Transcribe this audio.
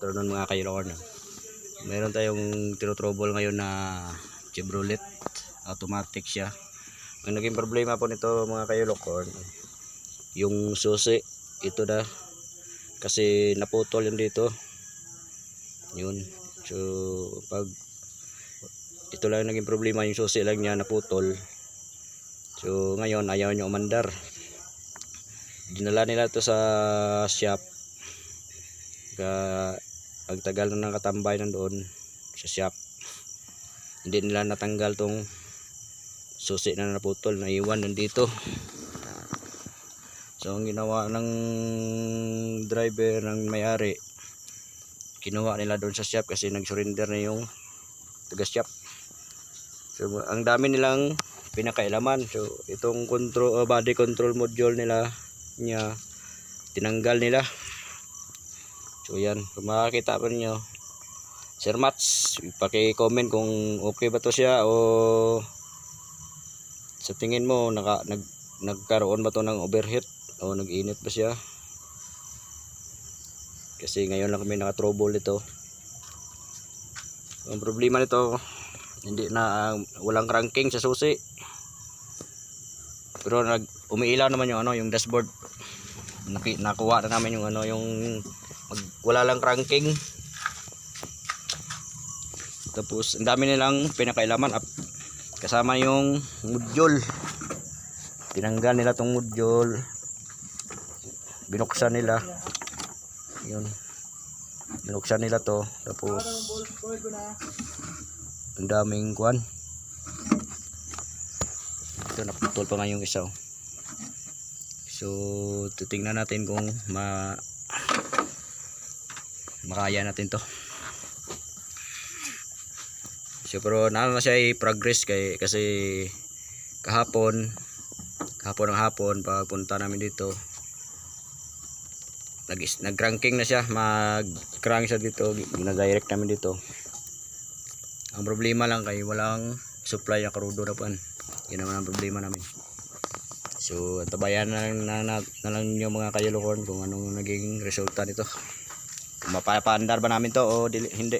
afternoon mga kailor. Meron tayong tinotrouble ngayon na Chevrolet. Automatic siya. Ang naging problema po nito mga kailor, yung susi. Ito na. Kasi naputol yun dito. Yun. So pag ito lang naging problema, yung susi lang niya naputol. So ngayon ayaw niya umandar. Dinala nila to sa shop. Ang tagal na nakatambay nandoon sa shop, hindi nila natanggal tong susi na naputol, naiwan nandito. So ang ginawa ng driver ng may-ari, kinuha nila doon sa shop kasi nag-surrender na yung taga shop. So ang dami nilang pinakailaman. So itong body control module niya tinanggal nila. So yan, kung makakita pa ninyo, Sir Mats, paki-comment kung okay ba to siya o sa tingin mo nagkaroon ba to ng overheat o nag-init ba siya. Kasi ngayon lang kami naka-trouble ito. Ang problema nito, hindi na walang cranking sa susi. Pero umiilaw naman yung dashboard. Nakuha na namin yung wala lang cranking. Tapos ang dami nilang pinakailaman kasama yung module. Tinanggal nila tong module, binuksan nila. Yun, binuksan nila to. Tapos ang daming kuan. Ito naputol pa nga yung isa. So titingnan natin kung makaya natin to. So pero na siya i-progress kasi kahapon ng hapon pagpunta namin dito, nag-cranking na siya, mag-crank siya dito, gina-direct namin dito. Ang problema lang kay walang supply ang karudo na pan. Yan naman ang problema namin. So tabayan na lang nyo mga kayulokon kung anong naging resulta nito. Mapapaandar ba namin to o hindi.